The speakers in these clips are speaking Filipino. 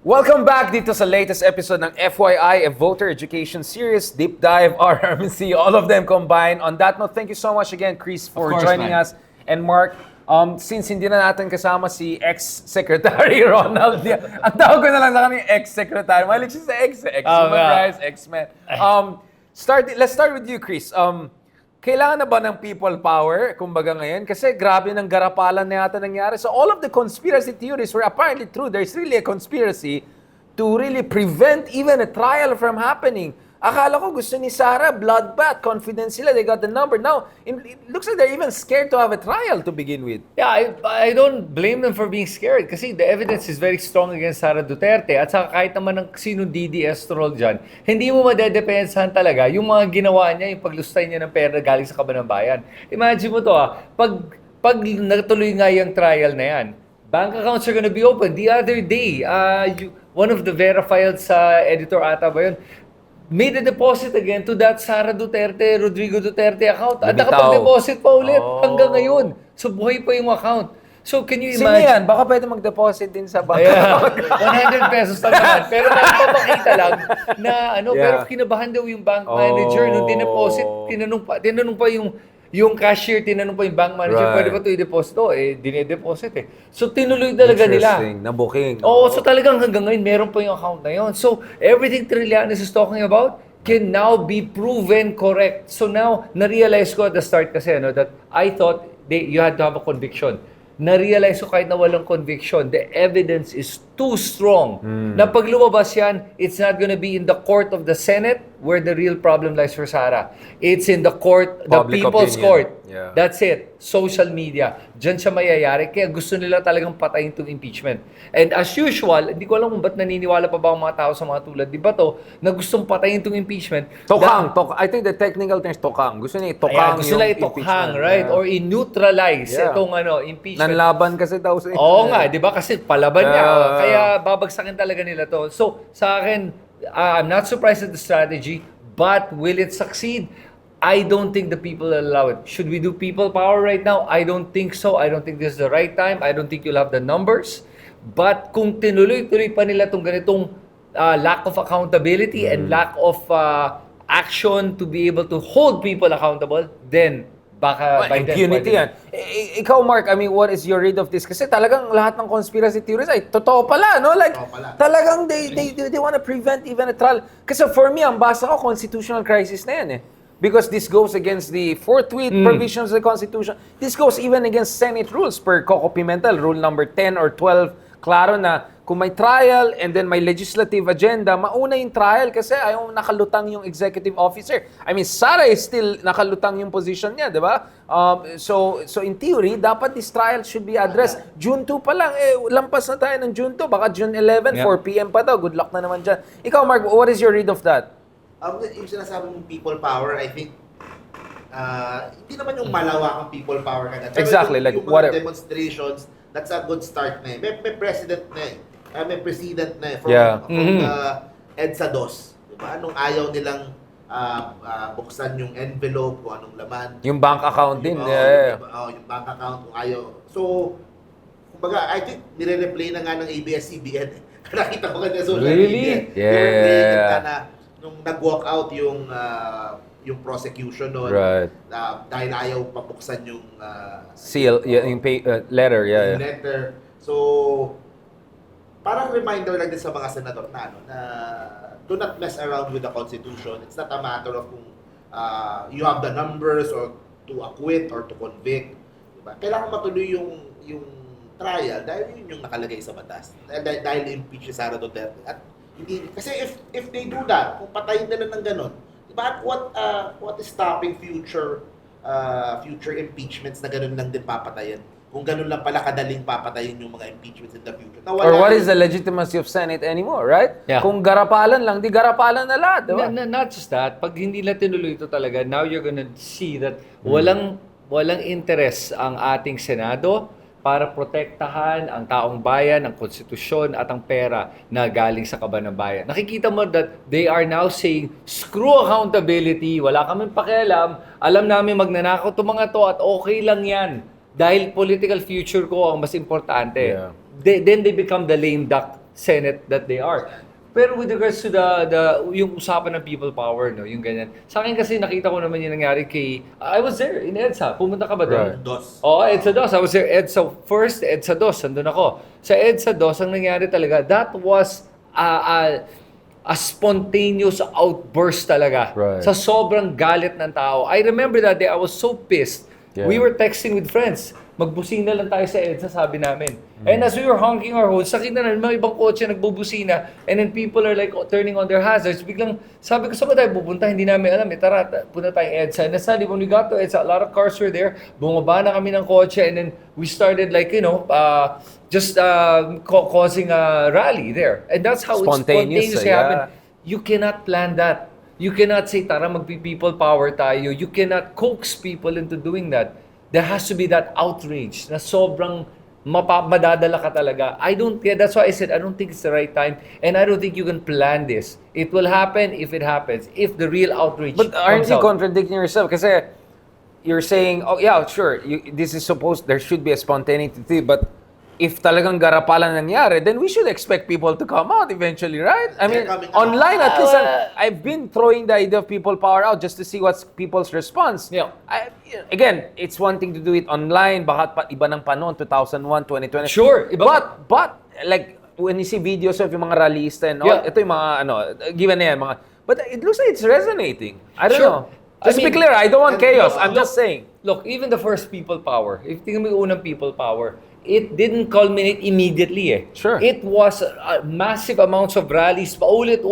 Welcome back dito sa latest episode ng FYI, a Voter Education Series, Deep Dive, RMC, all of them combined. On that note, thank you so much again, Chris, for joining us. And Mark, since hindi na natin kasama si ex-secretary Ronald, ang tawag ko na lang sa kanya ex-secretary. Malig siya sa ex-human rights, ex-men. Let's start with you, Chris. Kailangan na ba ng people power, kumbaga ngayon? Kasi grabe ng garapalan na yata nangyari. So all of the conspiracy theories were apparently true. There's really a conspiracy to really prevent even a trial from happening. Akala ko gusto ni SARA, bloodbath, confidence sila, they got the number. Now, it looks like they're even scared to have a trial to begin with. Yeah, I don't blame them for being scared kasi the evidence is very strong against Sara Duterte at saka kahit naman ng sinong DDS troll dyan, hindi mo madedepensahan talaga yung mga ginawa niya, yung paglustay niya ng pera galing sa kaban ng bayan. Imagine mo to pag natuloy nga yung trial na yan, bank accounts are gonna be open. The other day, one of the verified sa editor ata ba yun, made a deposit again to that Sara Duterte, Rodrigo Duterte account. At nakapag-deposit pa ulit hanggang ngayon. So buhay pa yung account. So can you imagine? Sino yan? Baka pwede mag-deposit din sa bank. Yeah, 100 pesos lang naman. Pero napapakita lang na pero kinabahan daw yung bank manager nung dineposit. Tinanong pa yung cashier, tinanong pa yung bank manager, pwede ba ito i-deposit? Dine-deposit eh. So, tinuloy talaga nila. Interesting, na-booking. So talagang hanggang ngayon, meron pa yung account na yun. So, everything Trillanes is talking about can now be proven correct. So now, na-realize ko at the start kasi, that I thought you had to have a conviction. Na-realize ko kahit na walang conviction, the evidence is too strong. Na pag lumabas yan, it's not gonna be in the court of the Senate where the real problem lies for Sara. It's in the court, the Public people's opinion. court. Yeah. That's it. Social media. Diyan siya mayayari. Kaya gusto nila talagang patayin itong impeachment. And as usual, hindi ko alam kung ba't naniniwala pa ba ang mga tao sa mga tulad ni Bato na gustong patayin itong impeachment. Tokang. I think the technical term is tokang. Gusto niya itokang Gusto nila itokhang, right? Or i-neutralize itong impeachment. Nanlaban kasi daw sa Oo nga, di ba? Kasi palaban niya. Kaya babagsakin talaga nila to. So, sa akin, I'm not surprised at the strategy, but will it succeed? I don't think the people will allow it. Should we do people power right now? I don't think so. I don't think this is the right time. I don't think you'll have the numbers. But kung tinuloy-tuloy pa nila itong ganitong lack of accountability and lack of action to be able to hold people accountable, then baka by then, impunity yan. Ikaw, Mark, I mean, what is your read of this? Kasi talagang lahat ng conspiracy theories ay totoo pala, no? Like, talagang they want to prevent even a trial. Kasi for me, ang basa ko, constitutional crisis na yan eh. Because this goes against the forthwith provisions of the Constitution. This goes even against Senate rules per Coco Pimentel, rule number 10 or 12. Klaro na kung may trial and then may legislative agenda, mauna yung trial kasi ayaw nakalutang yung executive officer. I mean, Sara is still nakalutang yung position niya, di ba? So in theory, dapat this trial should be addressed. June 2 pa lang, lampas na tayo ng June 2. Baka June 11, 4 p.m. pa daw. Good luck na naman dyan. Ikaw, Mark, what is your read of that? Yung sinasabi mong people power, I think, hindi naman yung malawakang people power kagad. Exactly, like yung whatever. mga demonstrations, that's a good start na eh. May president na eh. May president na eh. From EDSA 2. Diba? Anong ayaw nilang buksan yung envelope, kung anong laman. Yung bank account din. Yung bank account, kung ayaw. So, kumbaga, I think nire-replay na nga ng ABS-CBN. Nakita ko kanina social media. Yeah. Na nung nag-walk out yung prosecution noon, dahil ayaw pabuksan yung seal, yung letter, yung letter. So, parang reminder lang din sa mga senador na do not mess around with the Constitution. It's not a matter of kung you have the numbers or to acquit or to convict. Diba? Kailangan matuloy yung trial dahil yun yung nakalagay sa batas. Dahil impeach si Sara Duterte. At kasi if they do that, kung patayin nila ng ganon, diba, what is stopping future impeachments na ganon lang din papatayin? Kung ganon lang pala kadaling papatayin yung mga impeachments in the future. Or what is the legitimacy of Senate anymore, right? Yeah. Kung garapalan lang, di garapalan na lahat, diba? Not just that, pag hindi na tinuloy ito talaga, now you're gonna see that walang interest ang ating Senado para protektahan ang taong bayan, ang konstitusyon at ang pera na galing sa kaban ng bayan. Nakikita mo that they are now saying, screw accountability, wala kaming pakialam, alam namin magnanakaw itong mga to at okay lang yan. Dahil political future ko ang mas importante. Yeah. Then they become the lame duck Senate that they are. Pero with regards to yung usapan ng people power, no, yung ganyan. Sa akin kasi nakita ko naman yung nangyari kay, I was there in EDSA. Pumunta ka ba doon? Right. Dos. Oo, EDSA DOS. I was there EDSA first, EDSA DOS. Andun ako. Sa EDSA DOS, ang nangyari talaga, that was a spontaneous outburst talaga. Right. Sa sobrang galit ng tao. I remember that day, I was so pissed. Yeah. We were texting with friends. Magbusina lang tayo sa EDSA, sabi namin. And as we were honking our horns, nakita na mga ibang kotse nagbubusina, and then people are like turning on their hazards. Biglang, sabi ko, saan ba tayo pupunta? Hindi namin alam. Tara, punta tayong EDSA. And suddenly, when we got to EDSA, a lot of cars were there. Bumaba na kami ng kotse, and then we started like, just causing a rally there. And that's how Spontaneous, it happened. You cannot plan that. You cannot say, tara, magpi-people power tayo. You cannot coax people into doing that. There has to be that outrage na sobrang madadala ka talaga. That's why I said, I don't think it's the right time, and I don't think you can plan this. It will happen if it happens, if the real outrage But aren't comes you out. contradicting yourself? Kasi you're saying, oh yeah, sure, this is supposed, there should be a spontaneity, but if talagang garapalan nangyari, then we should expect people to come out eventually, right? I mean, They're coming out. online at least, I've been throwing the idea of people power out just to see what's people's response. Yeah. Again, it's one thing to do it online, baka iba ng panon, 2001, 2020. Sure, iba. But like, when you see videos of yung mga rallyista and all, Yeah. ito yung mga, given na yan, but it looks like it's resonating. I don't Sure. know. Just to be clear, I don't want chaos. I'm just saying. Look, even the first people power, if tingnan mo yung unang people power, it didn't culminate immediately eh. Sure. It was massive amounts of rallies, paulit.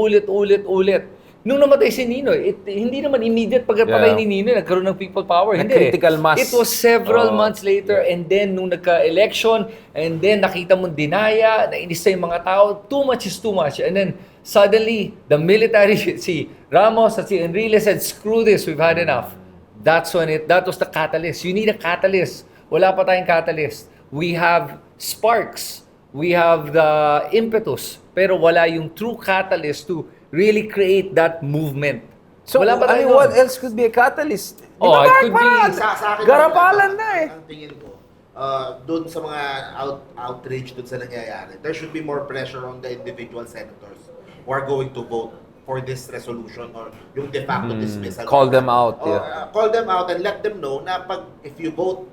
Nung namatay si Ninoy, hindi naman immediate pagkatapos ni Ninoy, nagkaroon ng people power. Hindi critical mass. It was several months later, and then nung nagka-election, and then nakita mong dinaya, nainis na yung mga tao, too much is too much. And then suddenly, the military, si Ramos at si Enrile said, screw this, we've had enough. That was the catalyst. You need a catalyst. Wala pa tayong catalyst. We have sparks. We have the impetus. Pero wala yung true catalyst to really create that movement. So, wala pa I mean, tayo what doon. else could be a catalyst? Oh, it could be- Sa akin, Garapalan na eh. Ang tingin ko, doon sa mga outrage doon sa nangyayari, there should be more pressure on the individual senators who are going to vote for this resolution or yung de facto dismissal. Call them out, Or, yeah. call them out and let them know na if you vote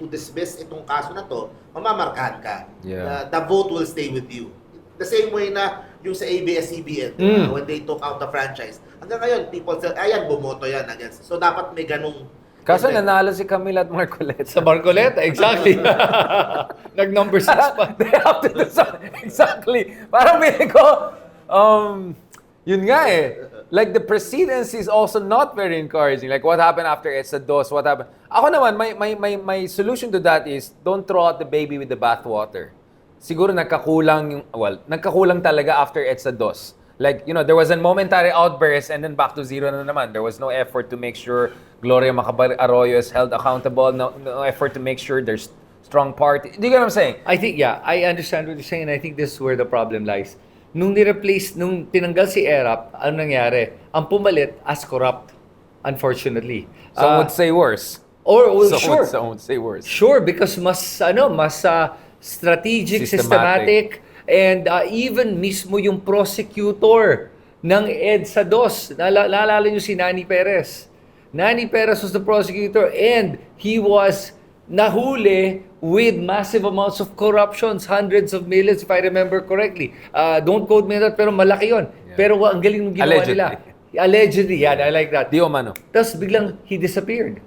to dismiss itong kaso na to, mamamarkahan ka. Yeah. The vote will stay with you. The same way na yung sa ABS-CBN, when they took out the franchise. Hanggang ngayon, people say, ayan, bumoto yan against. So, dapat may ganung... Kaso nanalo si Camila at Marcoleta. Sa Barcoleta, exactly. Nag-number 6 pa. They have to do something. Exactly. Parang feeling ko, yun nga eh. Like the presidency is also not very encouraging. Like what happened after EDSA DOS, what happened. Ako naman, my solution to that is don't throw out the baby with the bathwater. Siguro nagkakulang talaga after EDSA DOS. Like, there was a momentary outburst and then back to zero na naman. There was no effort to make sure Gloria Macapagal-Arroyo is held accountable. No effort to make sure there's strong party. Do you get what I'm saying? I think, I understand what you're saying, and I think this is where the problem lies. Nung tinanggal si Erap, ano nangyari? Ang pumalit as corrupt, unfortunately. Some would say worse. Sure. Some would say worse. Sure, because mas strategic, systematic, and even mismo yung prosecutor ng EDSA DOS. Naalala niyo si Nani Perez. Nani Perez was the prosecutor and he was nahuli with massive amounts of corruptions, hundreds of millions, if I remember correctly. Don't quote me on that, pero malaki yun. Yeah. Pero ang galing ng ginawa Allegedly. nila. Allegedly, I like that. Di umano. Tapos biglang he disappeared.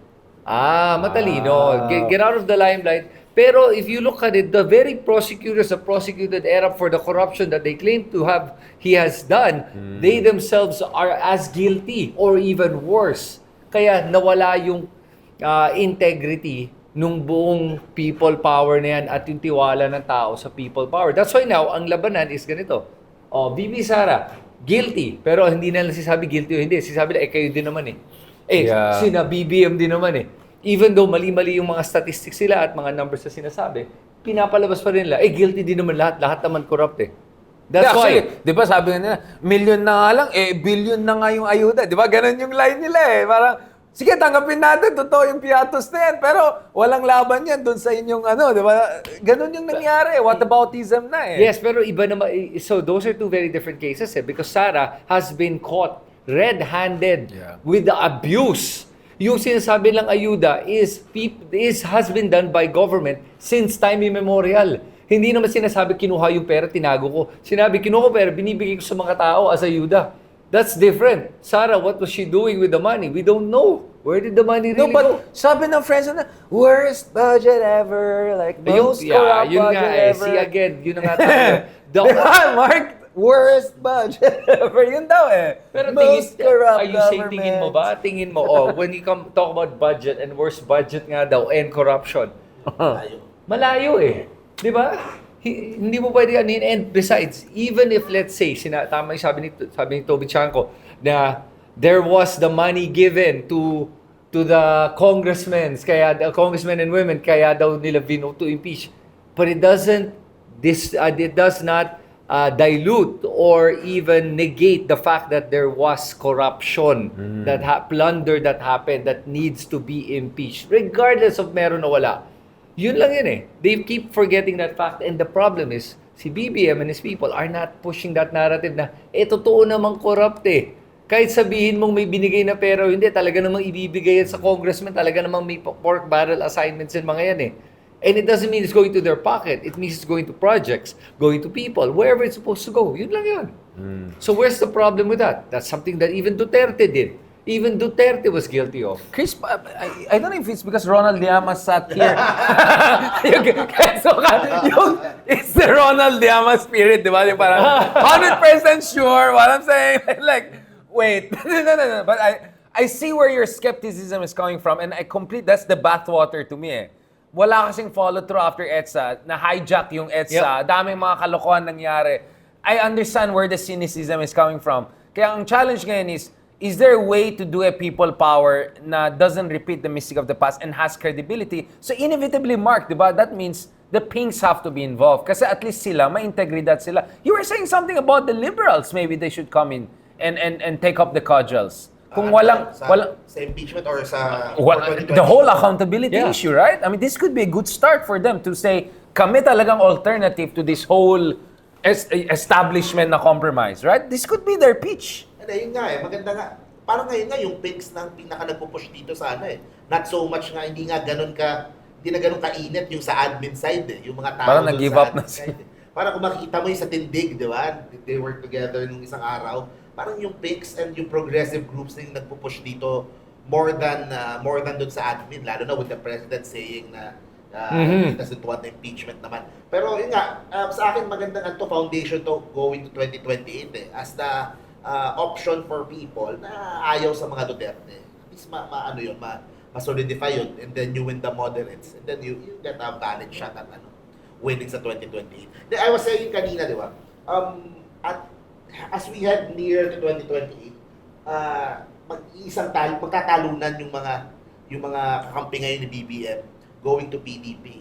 Matalino. Get out of the limelight. Pero if you look at it, the very prosecutors that prosecuted Erap for the corruption that they claim to have, he has done, they themselves are as guilty or even worse. Kaya nawala yung integrity nung buong people power na yan at yung tiwala ng tao sa people power. That's why now, ang labanan is ganito. VP Sara, guilty. Pero hindi na lang sisabi guilty o hindi. Sisabi na, kayo din naman eh. Yeah. Sina BBM din naman eh. Even though mali-mali yung mga statistics sila at mga numbers na sinasabi, pinapalabas pa rin nila, guilty din naman lahat. Lahat naman corrupt eh. That's why. Actually, di ba sabi nga nila, million na nga lang, billion na nga yung ayuda. Di ba? Ganon yung line nila eh. Parang, sige, tanggapin natin, totoo yung piatos na yan, pero walang laban yan dun sa inyong di ba? Ganun yung nangyari. Whataboutism na eh. Yes, pero iba naman. So those are two very different cases because SARA has been caught red-handed with the abuse. Yung sinasabi lang ayuda has been done by government since time immemorial. Hindi naman sinasabi kinuha yung pera, tinago ko. Sinabi kinuha ko pera, binibigay ko sa mga tao as ayuda. That's different. SARA, what was she doing with the money? We don't know. Where did the money really go? Sabi ng friends na, worst budget ever, like most corrupt budget ever. See again, yun ang nga tayo. Mark, worst budget ever. Yun daw eh. Pero most corrupt are you saying tingin mo ba? Tingin mo, when you talk about budget and worst budget nga daw and corruption, malayo eh. Di ba? Hindi mo pwede anin. And besides, even if let's say, tama yung sabi ni Toby Chanko, na there was the money given to the congressmen and women, kaya daw nila vote to impeach. But it does not dilute or even negate the fact that there was corruption, plunder that happened that needs to be impeached, regardless of meron o wala. Yun lang yun eh. They keep forgetting that fact, and the problem is, si BBM and his people are not pushing that narrative na, totoo namang corrupt eh. Kahit sabihin mong may binigay na pera, hindi, talaga namang ibibigay yan sa congressman, talaga namang may pork barrel assignments and mga yan eh. And it doesn't mean it's going to their pocket. It means it's going to projects, going to people, wherever it's supposed to go. Yun lang yun. So where's the problem with that? That's something that even Duterte did. Even Duterte was guilty of. Chris, I don't know if it's because Ronald Llamas sat here. It's the Ronald Llamas spirit, di ba? Yung parang 100% sure what I'm saying. Like, wait. No. But I see where your skepticism is coming from, and that's the bathwater to me eh. Wala kasing follow-through after EDSA, na hijack yung EDSA, daming mga kalokohan nangyari. I understand where the cynicism is coming from. Kaya ang challenge ngayon is there a way to do a people power na doesn't repeat the mystic of the past and has credibility? So inevitably, Mark, di ba? That means the pinks have to be involved. Kasi at least sila, may integridad sila. You were saying something about the liberals. Maybe they should come in and take up the cudgels. Kung sa impeachment or sa the whole accountability issue, right? I mean, this could be a good start for them to say, kami talagang alternative to this whole establishment na compromise, right? This could be their pitch. Yun nga eh, maganda nga. Parang ngayon nga yung pinks ng pinaka nagpo-push dito sa not so much nga, hindi na ganun kainit yung sa admin side eh. Yung mga tao parang nag-give up na side. Parang kung makikita mo yung sa tindig, di ba? They work together nung isang araw. Parang yung pinks and yung progressive groups na yung nagpo-push dito more than dun sa admin, lalo na with the president saying na he doesn't want the impeachment naman. Pero yun nga, sa akin magandang foundation to going to 2028 eh, as the option for people na ayaw sa mga Duterte. At least ma-solidify yun, and then you win the moderates, and then you get a valid shot at winning sa 2028. I was saying kanina, di ba? As we head near to 2028, magkatalunan yung mga kakampi ngayon ni BBM going to PDP,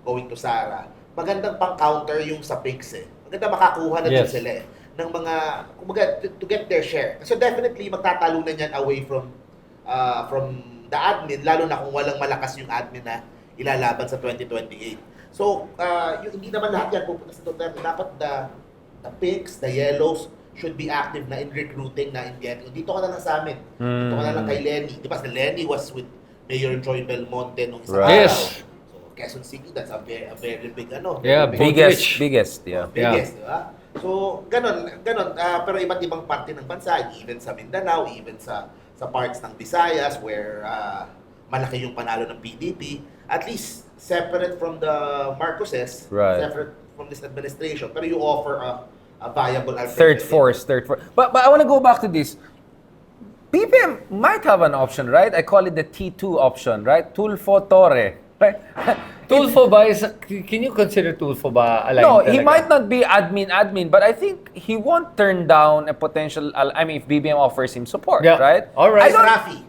going to SARA. Magandang pang-counter yung sa PICS eh. Maganda makakuha na din sila eh ng mga, kumbaga, to get their share. So definitely, magtatalunan yan away from the admin, lalo na kung walang malakas yung admin na ilalaban sa 2028. So, hindi naman lahat yan pupunta sa Duterte. Dapat the PICS, the yellows, should be active na in recruiting, na in getting. Dito ka na lang sa amin. Dito ka na lang kay Lenny. Di ba, si Lenny was with Mayor Joy Belmonte nung isang araw. Yes. So, Quezon City, that's a very big Biggest, di ba? So, ganun. Pero iba't ibang parte ng bansa, even sa Mindanao, even sa parts ng Visayas where malaki yung panalo ng PDP, at least separate from the Marcoses, separate from this administration, pero you offer a viable alternative. Third force. But I want to go back to this. BBM might have an option, right? I call it the T2 option, right? TULFO, TORRE, right? TULFO ba can you consider TULFO ba aligned No, talaga? he might not be admin, but I think he won't turn down a potential, if BBM offers him support, right? All right. Rafi.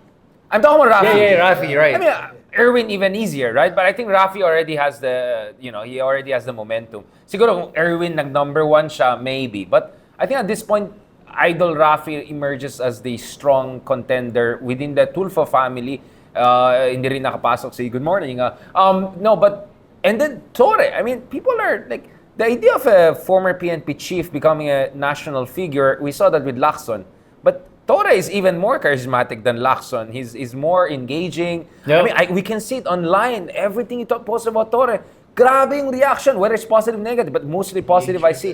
I'm talking about Rafi. Yeah, Rafi, right. I mean, Erwin even easier, right? But I think Rafi already has he already has the momentum. Siguro kung Erwin nag number one siya, maybe. But I think at this point, Idol Rafi emerges as the strong contender within the Tulfo family. Hindi rin nakapasok. Say good morning. No, but and then TORRE. I mean, people are like the idea of a former PNP chief becoming a national figure. We saw that with Lacson, but TORRE is even more charismatic than Lacson. He's more engaging. Yep. I mean, we can see it online. Everything he posts about TORRE, grabe yung reaction, whether it's positive, negative, but mostly positive. I see,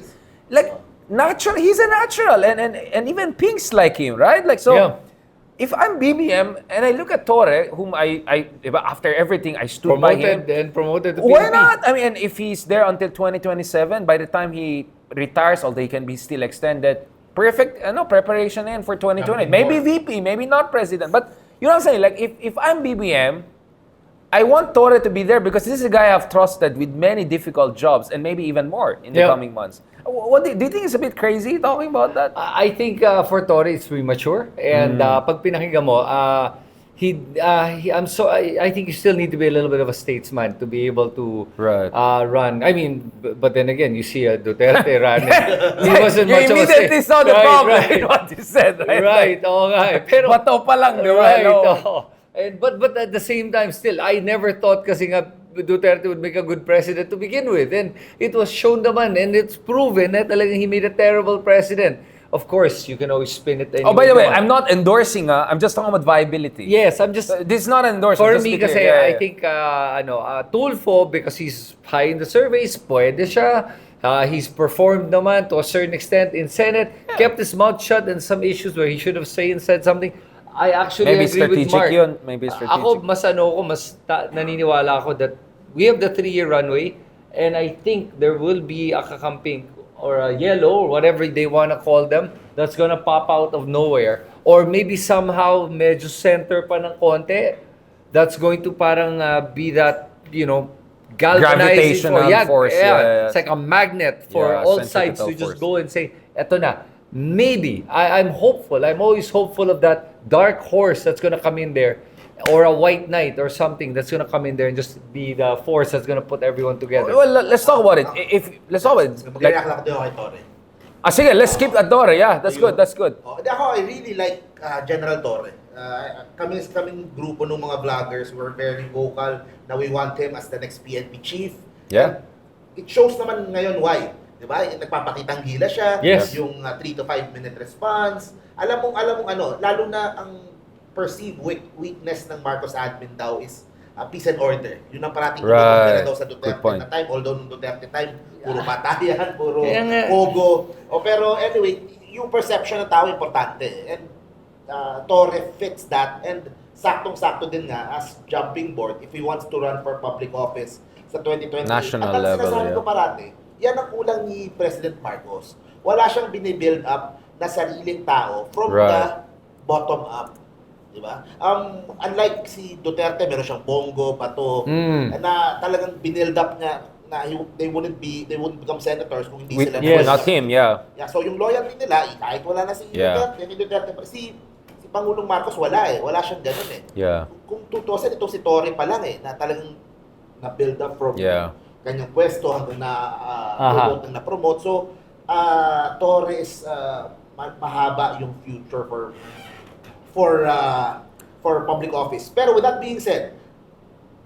like natural. He's a natural, and even Pinks like him, right? Like so. Yeah. If I'm BBM and I look at TORRE, whom after everything I stood by him, Promoted to why PNP. not? I mean, if he's there until 2027, by the time he retires, although he can be still extended, perfect preparation in for 2020. Maybe VP, maybe not president. But you know what I'm saying? Like if I'm BBM, I want TORRE to be there because this is a guy I've trusted with many difficult jobs and maybe even more in the coming months. What do you think it's a bit crazy talking about that? I think for TORRE it's premature, and pag pinakinggan mo, I think you still need to be a little bit of a statesman to be able to run. I mean, but then again, you see Duterte run. He wasn't You much of a immediately saw the Right, problem right. in what you said, right? Right, oo nga eh. Pero, Bato pa lang, di ba? right, No. oo. And, but at the same time, still, I never thought kasi nga Duterte would make a good president to begin with. And it was shown naman, and it's proven na talagang he made a terrible president. Of course, you can always spin it any Oh, by the way, you want. I'm not endorsing, I'm just talking about viability. Yes, I'm just... This is not an endorsement. For just me to be kasi, clear. I think, Tulfo, because he's high in the surveys, pwede siya. He's performed naman to a certain extent in Senate, kept his mouth shut in some issues where he should have said something. I actually Maybe agree with Mark. strategic yun. Maybe strategic. Ako, mas naniniwala ako that we have the 3-year runway, and I think there will be a kakamping or a yellow or whatever they want to call them that's gonna pop out of nowhere. Or maybe somehow medyo center pa ng konti that's going to parang be that, galvanizing Gravitational force. Yeah. It's like a magnet for all sides to centripetal just force. go and say, eto na. Maybe. I'm hopeful. I'm always hopeful of that dark horse that's gonna come in there. Or a white knight or something that's gonna come in there and just be the force that's gonna put everyone together. Well, let's talk about it. Let's talk about it. Like, Mag-react lang ako kay TORRE. sige, let's skip at TORRE. Yeah, that's good. That's good. Ako, I really like General TORRE. Kaming grupo ng mga vloggers were very vocal na we want him as the next PNP chief. Yeah. And it shows naman ngayon why. Diba? Nagpapakitang gila siya. Yes. Yung 3 to 5 minute response. Alam mong lalo na ang perceived weakness ng Marcos admin daw is peace and order. Yun ang parating Right. daw sa Duterte Good point. na time. Although nung Duterte time, puro patayan, puro Kaya nga. ogo. Pero anyway, yung perception ng tao importante. And TORRE fits that. And saktong-sakto din nga as jumping board if he wants to run for public office sa 2028. National At ang level, sinasabi ko yeah. parati, yan ang kulang ni President Marcos. Wala siyang binibuild up na sariling tao from the bottom up. Diba? Unlike si Duterte, meron siyang bongo, bato, na talagang binild up niya na they wouldn't become senators kung hindi sila Not him, yeah. So yung loyalty nila, kahit wala na si Duterte, si Pangulong Marcos wala siyang ganun eh. Yeah. Kung tutusin, itong si TORRE pa lang na talagang na-build up from kanyang pwesto hanggang na-promote. So, TORRE is mahaba yung future for public office. Pero with that being said,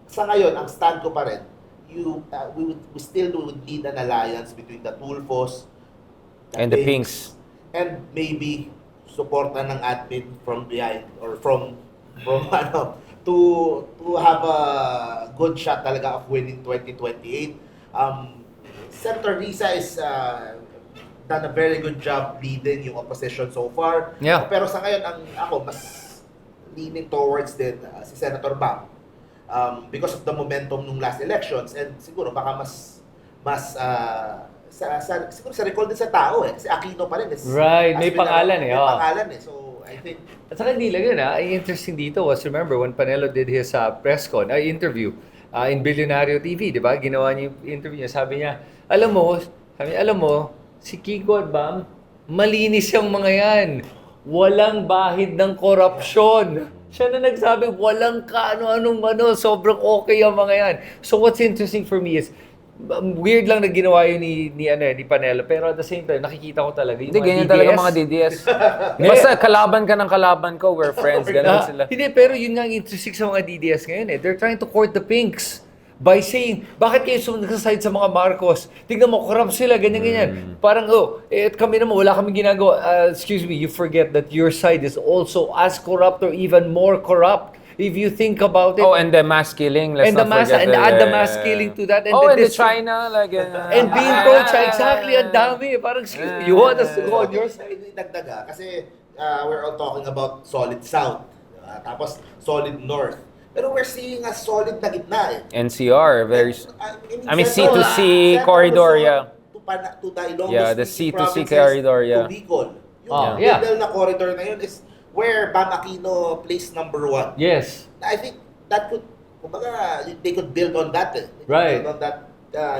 sa ngayon, ang stand ko pa rin, we still would need an alliance between the TULFOs And the Pinks. and maybe suporta ng admin from behind or from to have a good shot talaga of winning 2028. Senator Risa is done a very good job leading yung opposition so far. Yeah. Pero sa ngayon, ako mas leaning towards din si Senator Bam. Because of the momentum nung last elections and siguro baka mas siguro sa recall din sa tao kasi Aquino pa rin Right, may pangalan may pangalan so I think At saka hindi lang yun interesting dito was remember when Panelo did his press con, interview in Billionario TV, di ba? Ginawa niya yung interview niya, sabi niya, alam mo, si Kiko at Bam, malinis yung mga yan. Walang bahid ng korupsyon. Siya na nagsabi, walang kaano-anong sobrang okay ang mga yan. So what's interesting for me is, weird lang na ginawa yun ni Panelo, pero at the same time, nakikita ko talaga yung Hindi, mga ganyan DDS. talaga mga DDS. Basta kalaban ka ng kalaban ko, we're friends, ganun sila. Hindi, pero yun nga ang interesting sa mga DDS ngayon eh. They're trying to court the pinks by saying, bakit kayo nagsaside sa mga Marcos? Tignan mo, corrupt sila, ganyan-ganyan. Parang, kami naman, wala kami ginagawa. Excuse me, you forget that your side is also as corrupt or even more corrupt. If you think about it. Oh, and the mass killing. Let's not forget and add the mass killing to that. And and the China, like... and being pro-China, exactly, ang dami. Parang, excuse me, you want us to go on your side? Dagdaga, kasi we're all talking about solid south. Diba? Tapos solid north. Pero we're seeing a solid na gitna eh. NCR, very... I mean, Central C2C corridor, yeah. To the longest Yeah, the C2C corridor, yeah. To Bicol. Yung yeah. middle na corridor na yun is where Bam Aquino placed number 1. Yes. I think that could, kumbaga, they could build on that eh. Right. Build on that,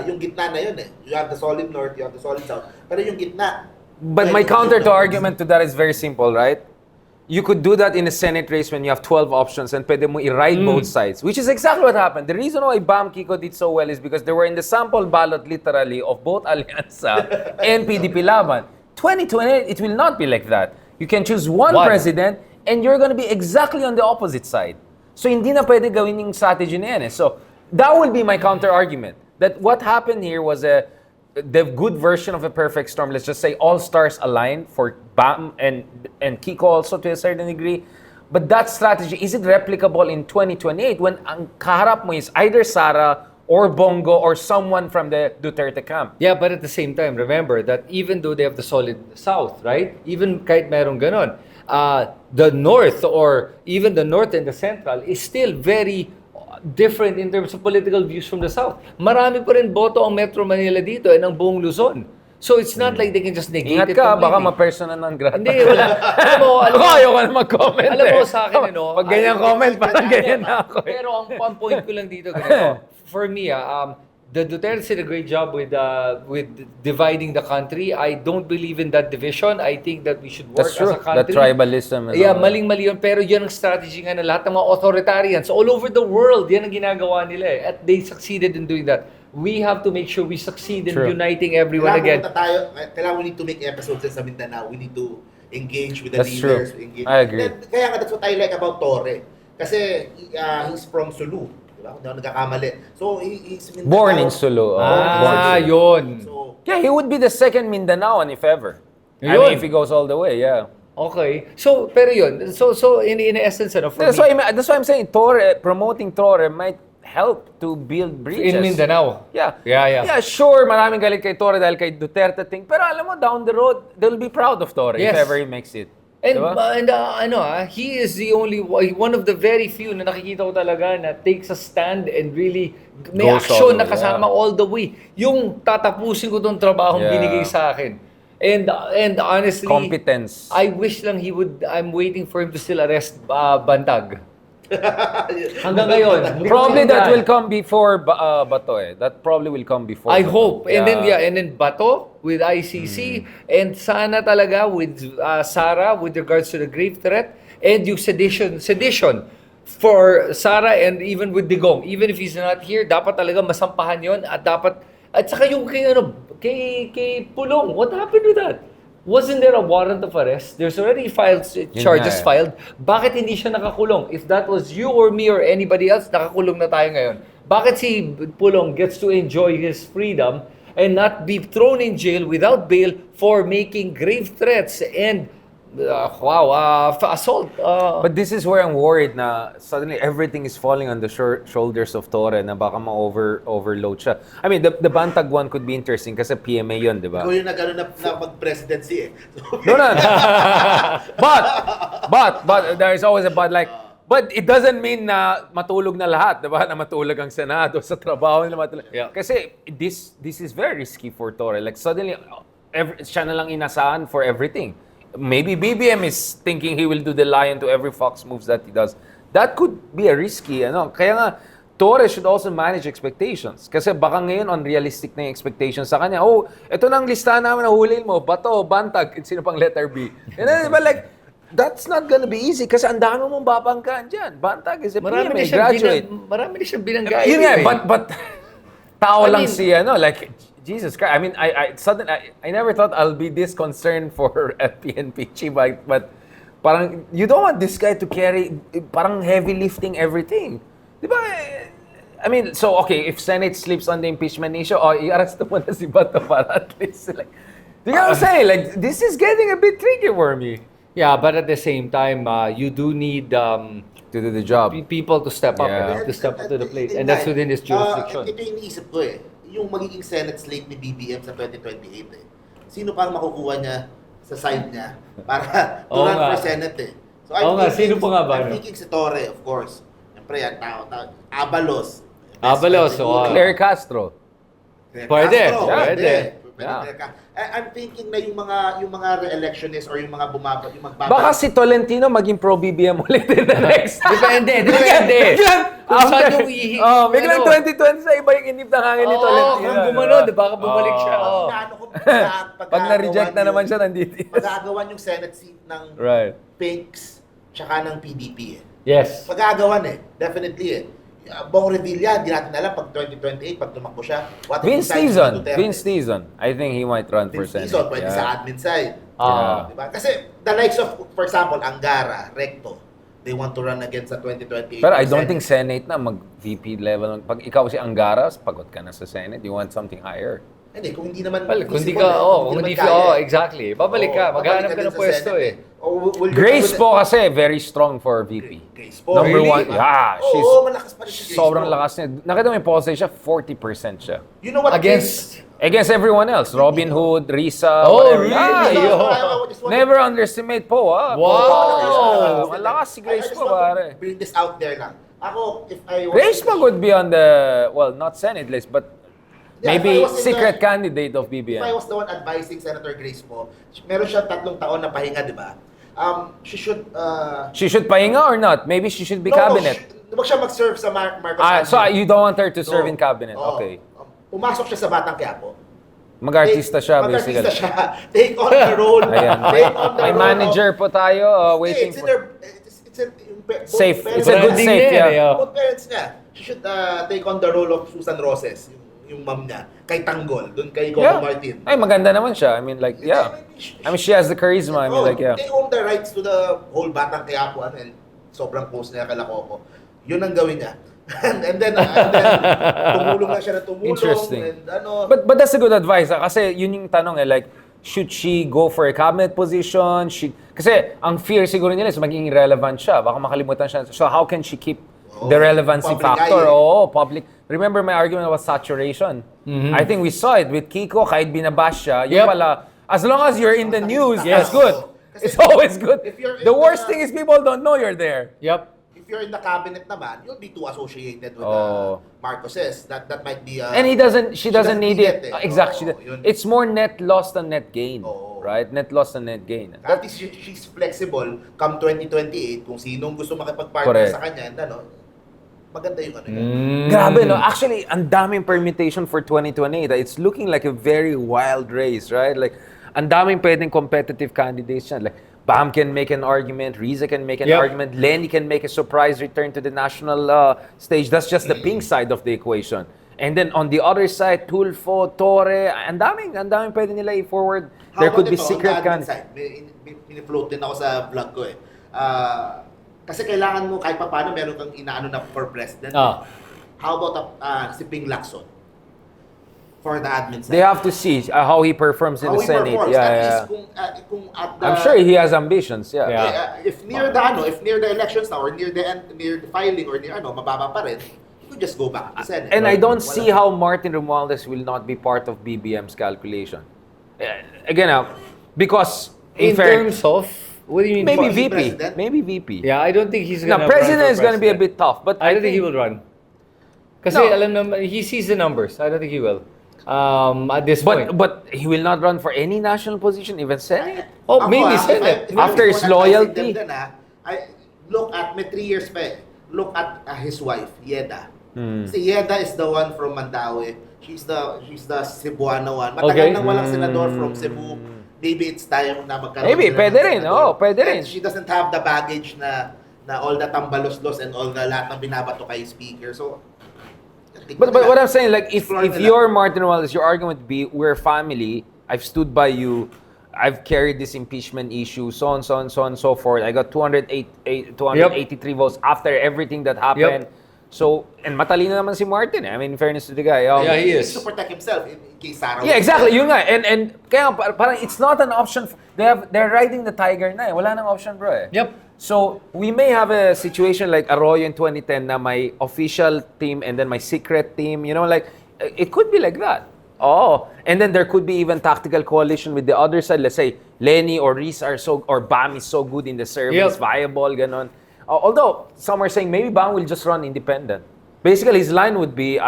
yung gitna na yun eh. You have the solid north, you have the solid south. Pero yung gitna. But my counter to argument to that is very simple, right? You could do that in a Senate race when you have 12 options and pwede mo i-ride both sides, which is exactly what happened. The reason why Bam Kiko did so well is because they were in the sample ballot literally of both Alianza and PDP Laban. 2028, it will not be like that. You can choose one president and you're gonna be exactly on the opposite side. So hindi na pwede gawin yung strategy na yan eh. So that will be my counter argument. That what happened here was the good version of a perfect storm. Let's just say all stars aligned for Bam and Kiko also to a certain degree. But that strategy, is it replicable in 2028 when ang kaharap mo is either SARA or Bongo or someone from the Duterte camp? Yeah, but at the same time, remember that even though they have the solid south, right? Even kahit merong ganon, the north or even the north and the central is still very different in terms of political views from the south. Marami pa rin boto ang Metro Manila dito and ang buong Luzon. So it's not like they can just negate Ingat it ka, completely. baka ma-persona ng grata. Hindi, wala. Alam mo, Ayoko na mag-comment alam mo sa akin, Pag ganyan comment, parang ganyan na ako. Pero ang point ko lang dito, ganito. For me, the Duterte did a great job with dividing the country. I don't believe in that division. I think that we should work That's true. as a country. That tribalism. And Yeah, all. maling-mali yun. Pero yun ang strategy nga ng lahat ng mga authoritarians all over the world. Yan ang ginagawa nila eh. At they succeeded in doing that. We have to make sure we succeed in True. uniting everyone again. Kailangan we need to make episodes sa Mindanao. We need to engage with the That's true. leaders. Engage. I agree. Kaya nga, that's what I like about Torre. Kasi he's from Sulu. Diba? Kung di ako nagkakamali. So, he's Mindanao. Born in Sulu. Yun. So, Yeah, he would be the second Mindanaoan if ever. I Yun. mean, if he goes all the way, yeah. Okay. So, pero yun. So in essence, for That's me, why I'm saying promoting Torre might help to build bridges. in Mindanao. Yeah. Yeah. Yeah, sure, maraming galit kay Torre dahil kay Duterte thing. Pero alam mo, down the road, they'll be proud of Torre if Yes. ever he makes it. And, Diba? he is the only one of the very few na nakikita ko talaga na takes a stand and really may Goes action all the na way, kasama all the way. Yung tatapusin ko tong trabahong Yeah. binigay sa akin. And honestly, Competence. I wish lang I'm waiting for him to still arrest Bantag. Hanggang ngayon. Probably that will come before Bato eh. That probably will come before I Bato. hope. And then Bato with ICC and sana talaga with SARA with regards to the grave threat and yung sedition for SARA and even with Digong. Even if he's not here, dapat talaga masampahan yon at saka yung kay Pulong. What happened with that? Wasn't there a warrant of arrest? There's already charges nga eh. filed. Bakit hindi siya nakakulong? If that was you or me or anybody else, nakakulong na tayo ngayon. Bakit si Pulong gets to enjoy his freedom and not be thrown in jail without bail for making grave threats and assault? But this is where I'm worried na suddenly everything is falling on the shoulders of Torre na baka ma-overload siya. I mean, the Bantag one could be interesting kasi PMA yun, di ba? ikaw yung nag-ano na mag-presidency eh. So, No. But there is always a but like, but it doesn't mean na matulog na lahat, di ba? Na matulog ang Senado sa trabaho na matulog. Yeah. Kasi this is very risky for Torre. Like suddenly, siya na lang inasahan for everything. Maybe BBM is thinking he will do the lion to every fox moves that he does. That could be a risky, Kaya nga, Torre should also manage expectations. Kasi baka ngayon unrealistic na yung expectations sa kanya. Oh, ito na ang listahan namin na hulil mo. Bato, Bantag, sino pang letter B. And then, but like, that's not gonna be easy kasi ang dami mong babangkaan dyan. Bantag is a PMA graduate. Marami na siyang binanggay. Yun nga, but tao I lang mean- si like Jesus Christ. I mean, I never thought I'll be this concerned for PNP, but parang you don't want this guy to carry parang heavy lifting everything. Di ba? I mean, so okay, if Senate sleeps on the impeachment issue, i-arrest mo na si Bato para at least like, you know what I'm saying? Like, this is getting a bit tricky for me. Yeah, but at the same time, you do need To do the job. people to step up, Yeah. to step up to the plate. And that's within his jurisdiction. Ito yung iniisip ko yung magiging Senate slate ni BBM sa 2028 Sino pang makukuha niya sa side niya para to run for Senate So Sino pa nga ba? I'm thinking si TORRE, of course. Siyempre, yan, Abalos. Claire Castro. Pwede. Yeah. I'm thinking na yung mga re-electionists or yung mga magbabalik. Baka si Tolentino maging pro-BBM ulit in the next. Depende. Kung saan yung ihi. Biglang 2020 sa iba yung inip ng hangin ni Tolentino. Kung gumano, baka bumalik siya. Pag na-reject na naman siya, nandito. Magagawan yung Senate seat ng Pinks tsaka ng PDP Yes. Magagawan definitely Bong Revilla, di natin alam pag 2028, pag tumakbo siya. Vince Dizon. I think he might run for Senate. Vince Dizon, pwede sa admin side. Diba? Kasi the likes of, for example, Angara, Recto, they want to run again sa 2028. Pero I don't think Senate na mag-VP level. Pag ikaw si Angara, pagod ka na sa Senate, you want something higher. Hindi, kung hindi naman exactly. Babalik ka, maghanap ka ng pwesto Grace po kasi very strong for VP. Grace po. Number Really? 1. Yeah, she's malakas pa rin si Grace sobrang po. lakas niya. Nakita mo yung poll siya, 40% siya. You know what? Against everyone else. Robin Hood, Risa, Oh, whatever. really? Never underestimate po, Wow! Malakas si Grace I just po, want to pare. bring this out there lang. Ako, if I was... Grace po would be on the, well, not Senate list, but Yeah, maybe if I was in secret the- candidate of If I BBM. was the one advising Senator Grace po, meron siyang 3 taon na pahinga, di ba? She should... She should pahinga or not? Maybe she should be cabinet. Huwag siya mag-serve sa Marcos. So you don't want her to serve in cabinet? Oo. Okay. Pumasok siya sa Batang Quiapo. Mag-artista siya, basically. Mag-artista siya. Take on the role. Ayan. Take on the May role manager po tayo waiting It's in for... Safe. It's a good Branding safe, niya, yeah. Both parents niya. She should take on the role of Susan Roses, yung mom niya. Kay Tanggol, dun kay Coco Martin. Ay, maganda naman siya. I mean, like, yeah. I mean, she has the charisma. I mean, like, yeah. They own the rights to the whole Batang Quiapo and sobrang close niya kay Coco. Yun ang gawin niya. and then tumulong na siya na tumulong. Interesting. And, But that's a good advice. Kasi yun yung tanong like, should she go for a cabinet position? Kasi ang fear siguro nila is maging irrelevant siya. Baka makalimutan siya. So how can she keep the relevancy public factor? eye. Public. Remember my argument was saturation. I think we saw it with Kiko, kahit binabash siya. Yung pala, as long as you're in the news, it's good. It's always good. If you're in The worst the- thing is people don't know you're there. Yep. if you're in the cabinet naman, you'll be too associated with Marcoses. That might be And she doesn't need it. Exactly. Yun. It's more net loss than net gain. Oo. Right? Net loss than net gain. At least she's flexible come 2028 kung sinong gusto makipag-partner Correct. sa kanya, maganda yung ano yun. Grabe, no? Actually, ang daming permutation for 2028. It's looking like a very wild race, right? Like, ang daming pwedeng competitive candidates yan. Like, Bam can make an argument, Riza can make an argument, Lenny can make a surprise return to the national stage. That's just the pink side of the equation. And then on the other side, Tulfo, TORRE, ang daming pwede nila i-forward. There could be secret candidates. Mini-float din ako sa vlog ko kasi kailangan mo kahit pa paano meron kang inaano na for president. How about si Ping Lacson for the admin side? They have to see how he performs in the Senate. Performs. Yeah, At yeah. least kung at the, I'm sure he has ambitions. Yeah. if near the elections na or near the filing or near mababa pa rin, you could just go back to the Senate. And I don't see how Martin Romualdez will not be part of BBM's calculation. Again, because In terms of, what do you mean? maybe Vice VP. President? Maybe VP. Yeah, I don't think he's gonna Now, president run is for going to be a president. bit tough, but I don't think he will run. Kasi No. alam naman, he sees the numbers. I don't think he will. At this point. But he will not run for any national position, even Senate. Oh, maybe Senate. After his loyalty. Look at, may 3 years pa Look at his wife, Yeda. Si Yeda is the one from Mandaue. She's the Cebuano one. Matagal nang walang senador from Cebu. Maybe it's time na magkaroon Maybe, sila ng pwede rin. senador. Pwede rin. And she doesn't have the baggage na all the tambalos-los and all the lahat ng binabato kay speaker. So, But what I'm saying, like, if Explore nila. you're Martin Romualdez, your argument would be, we're family, I've stood by you, I've carried this impeachment issue, so on, so on, so on, and so forth. I got 283 votes after everything that happened. Yep. So, and matalino naman si Martin. I mean, in fairness to the guy. Yeah, he is. To protect himself in case SARA. Yeah, exactly. Yun nga. And kaya parang it's not an option. They're riding the tiger na eh. Wala nang option, bro eh. Yep. So, we may have a situation like Arroyo in 2010 na may official team and then my secret team. You know, like, it could be like that. Oh, and then there could be even tactical coalition with the other side. Let's say Lenny or Reese or Bam is so good in the service, Yep. viable, ganon. Although some are saying maybe Bam will just run independent. Basically, his line would be,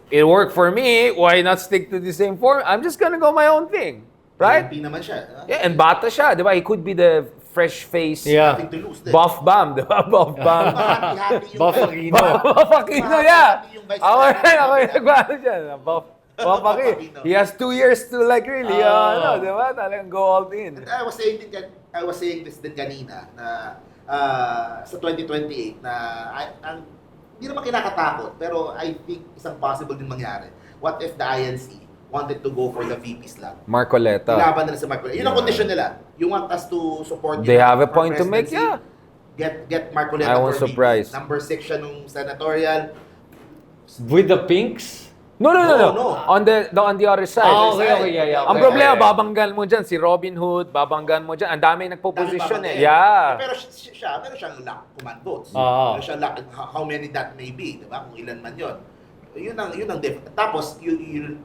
"It worked for me. Why not stick to the same form? I'm just gonna go my own thing, right?" PNP naman siya. Yeah, and bata siya, di ba? He could be the fresh face, Yeah. Nothing to lose din. buff Bam, di ba? Buff Bam. Mahati-hati yung Buff Aquino. Buff Aquino, yeah. Mahati yung vice Ako president. nagbago dyan. Buff Aquino. He has 2 years to like really, di ba? Talagang go all in. And I was saying this din kanina na sa 2028 na hindi naman kinakatakot pero I think isang possible din mangyari. What if the INC wanted to go for the VP slot? Marcoleta. Ilaban nila sa Marcoleta. Yun ang condition nila. You want us to support you They have a for point to make, presidency? yeah. Get Marcoleta I won't for surprise. VP. Number 6 siya nung senatorial. With the pinks? No. No. On the other side. Okay, yeah. Ang Okay, problema, okay. babanggan mo dyan si Robin Hood, babanggan mo dyan. Ang dami nagpo-position Dami eh. ba? Yeah. Pero meron siyang lock command votes. Oo. Meron siyang lock, how many that may be, di ba? Kung ilan man yon. Yun ang difference. Tapos, you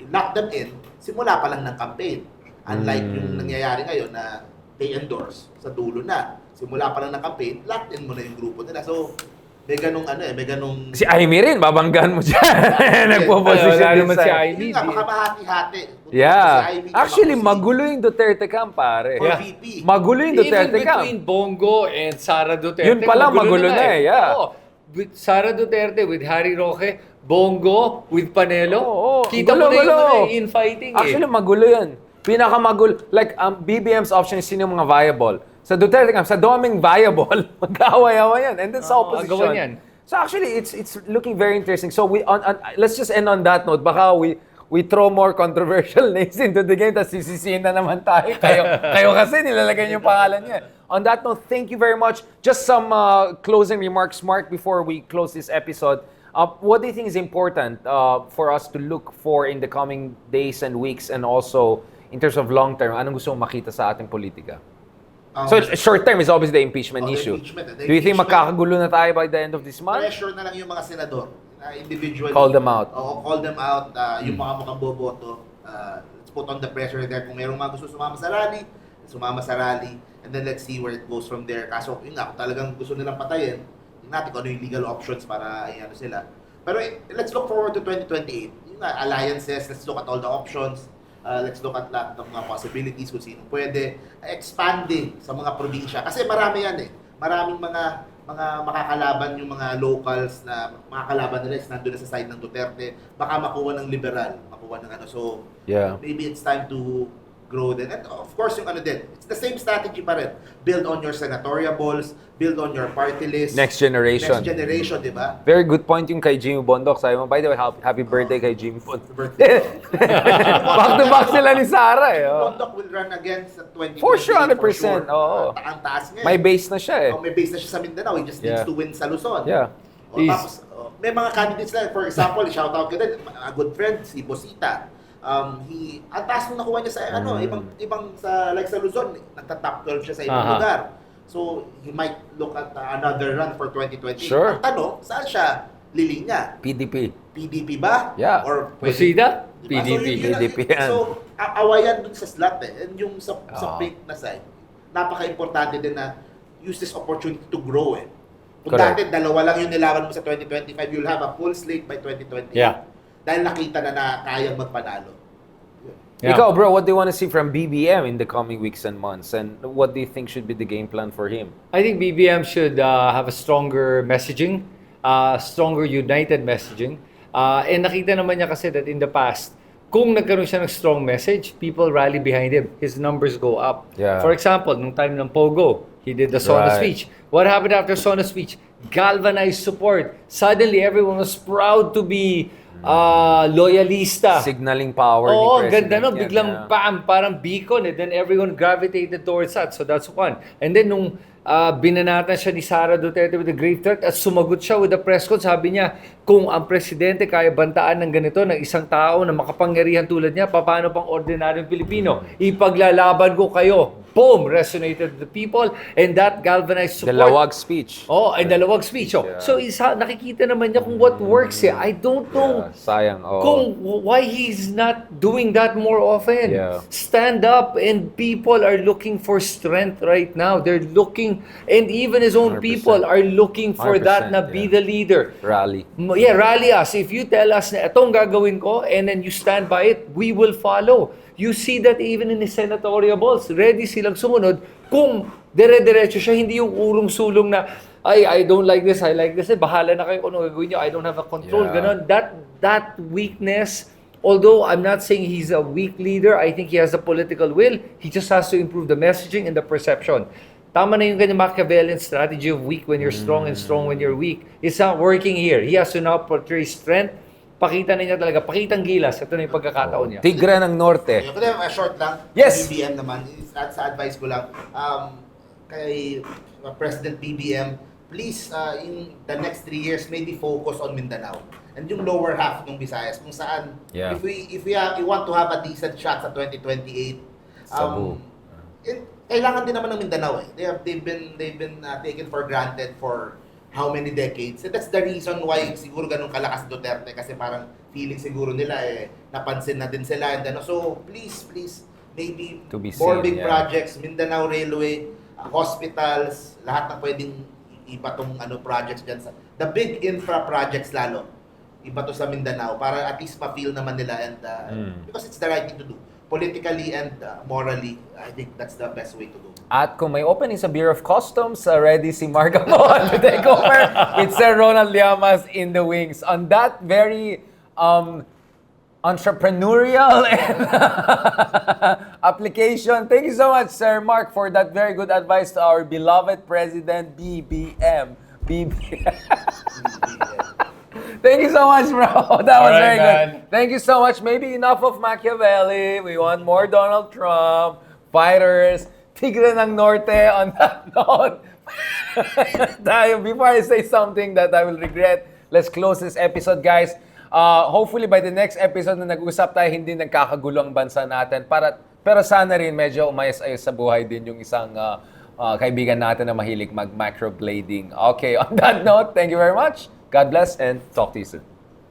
lock them in, simula pa lang ng campaign. Unlike yung nangyayari ngayon na they endorse sa dulo na. Simula pa lang ng campaign, locked in mo na yung grupo nila. So, may ganong... Si Amy rin, babanggan mo dyan. Nagpo-position Wala din naman si sa... Amy. Yun nga, baka mahati-hati. Yeah. Si Ivy, Actually, baka magulo yung Duterte camp, pare. For Yeah. VP. Magulo yung Even Duterte camp. between Bongo and Sara Duterte. Yun pala, magulo na eh, yeah. Oo. With Sara Duterte, with Harry Roque, Bongo, with Panelo. Oo. Kita Gulo. mo na yung infighting Actually, magulo yan. Pinakamagulo. Like, BBM's option is sino yung mga viable. Sa Duterte camp, sa Doming viable, mag-away-away yan. And then sa opposition. agawan yan. So actually, it's looking very interesting. So let's just end on that note. Baka we throw more controversial names into the game, tapos sisisihin na naman tayo. Kayo kasi nilalagay niyo yung pangalan niya. On that note, thank you very much. Just some closing remarks, Mark, before we close this episode. What do you think is important for us to look for in the coming days and weeks, and also in terms of long term? Anong gusto mong makita sa ating politika? So short term is obviously the impeachment the issue. impeachment. Do you think magkakagulo na tayo by the end of this month? Pressure na lang yung mga senador. Individually. Call them out. Oo, call them out. Yung mga mukhang boboto. Let's put on the pressure there. Kung mayroong mga gusto sumama sa rally. And then let's see where it goes from there. Kaso, yun nga, kung talagang gusto nilang patayin, tingnan natin kung ano yung legal options para ano sila. Pero let's look forward to 2028. Yung nga, alliances, let's look at all the options. Let's look at lahat ng mga possibilities kung sino pwede. Expanding sa mga probinsya. Kasi marami yan eh. Maraming mga makakalaban yung mga locals na makakalaban nila is nandun na sa side ng Duterte. Baka makuha ng liberal. Makuha ng ano. So, Yeah. maybe it's time to grow din. And of course, yung ano din. It's the same strategy pa rin. Build on your senatorial balls. Build on your party list. Next generation. Next generation, di ba? Very good point yung kay Jimmy Bondoc. Sabi mo, by the way, happy birthday kay Jimmy Bondoc. Birthday. Back to back sila ni Sara eh. Oh. Bondoc will run again sa 2028. For sure, 100%. For sure. Oo. Ang taas niya. May base na siya eh. May base na siya sa Mindanao. He just needs Yeah. to win sa Luzon. Yeah. Tapos, may mga candidates na, for example, shout out ko din, a good friend, si Bosita. Ang taas nung nakuha niya sa ibang sa like sa Luzon, nagta-top 12 siya sa ibang lugar. So, he might look at another run for 2020. Sure. Ang tanong, saan siya lilinya? PDP. PDP ba? Yeah. Or Busida? Diba? PDP. PDP yan. So, awayan dun sa slot eh. And yung sa pink na side, napaka-importante din na use this opportunity to grow eh. Kung Correct. dati, dalawa lang yung nilaban mo sa 2025, you'll have a full slate by 2028. Yeah. Dahil nakita na kayang magpanalo. Yeah. Ikaw, bro, what do you want to see from BBM in the coming weeks and months? And what do you think should be the game plan for him? I think BBM should have a stronger messaging, stronger united messaging. And nakita naman niya kasi that in the past, kung nagkaroon siya ng strong message, people rally behind him. His numbers go up. Yeah. For example, nung time ng Pogo, he did the Sona Right. speech. What happened after Sona speech? Galvanized support. Suddenly, everyone was proud to be loyalista. Signaling power ni Oo, President. ganda no. yan, Biglang yeah. bam, parang beacon. And then everyone gravitated towards that. So that's one. And then nung binanatan siya ni Sara Duterte with a grave threat at sumagot siya with a press con, sabi niya, kung ang presidente kaya bantaan ng ganito ng isang tao na makapangyarihan tulad niya, paano pang ordinaryong Pilipino? Ipaglalaban ko kayo. Boom! Resonated with the people and that galvanized support. Dalawag speech. Oh, ay dalawang speech. Oh. Yeah. So nakikita naman niya kung what works eh. I don't know Yeah, sayang. Oh. kung why he's not doing that more often. Yeah. Stand up, and people are looking for strength right now. They're looking, and even his own 100%. people are looking for that 100%, na be yeah. the leader. Rally. Yeah, rally us. If you tell us na itong gagawin ko and then you stand by it, we will follow. You see that even in the senatorial balls, ready silang sumunod kung dire-diretso siya, hindi yung urong-sulong na, I don't like this, I like this, bahala na kayo kung ano gagawin nyo, I don't have a control, Yeah. ganon. That weakness, although I'm not saying he's a weak leader, I think he has the political will, he just has to improve the messaging and the perception. Tama na yung kanyang Machiavellian strategy of weak when you're strong and strong when you're weak. It's not working here. He has to now portray strength. Pakita na niya talaga, pakitang gilas. Ito na yung pagkakataon niya. Tigre ng Norte. But short lang, Yes. BBM naman, sa advice ko lang, kay President BBM, please, in the next 3 years, maybe focus on Mindanao. And yung lower half ng Visayas, kung saan, Yeah. if we want to have a decent shot sa 2028, Cebu. kailangan din naman ng Mindanao eh. They've been taken for granted for how many decades. And that's the reason why siguro ganun kalakas Duterte, kasi parang feeling siguro nila napansin na din sila. And so please, maybe To be more seen, big yeah. projects, Mindanao Railway, hospitals, lahat ng pwedeng iba tong projects dyan. The big infra projects lalo, iba to sa Mindanao para at least ma-feel naman nila and because it's the right thing to do. Politically and morally, I think that's the best way to do. At kung may opening sa Bureau of Customs, ready si Mark Amon to take over with Sir Ronald Llamas in the wings. On that very entrepreneurial and application, thank you so much, Sir Mark, for that very good advice to our beloved President BBM. Thank you so much, bro. That was Alright, very good. man. Thank you so much. Maybe enough of Machiavelli. We want more Donald Trump, fighters, Tigre ng Norte on that note. Before I say something that I will regret, let's close this episode, guys. Hopefully by the next episode na nag-usap tayo, hindi nagkakagulo ang bansa natin. Pero sana rin medyo umayos-ayos sa buhay din yung isang kaibigan natin na mahilig mag-microblading. Okay, on that note, thank you very much. God bless and talk to you soon.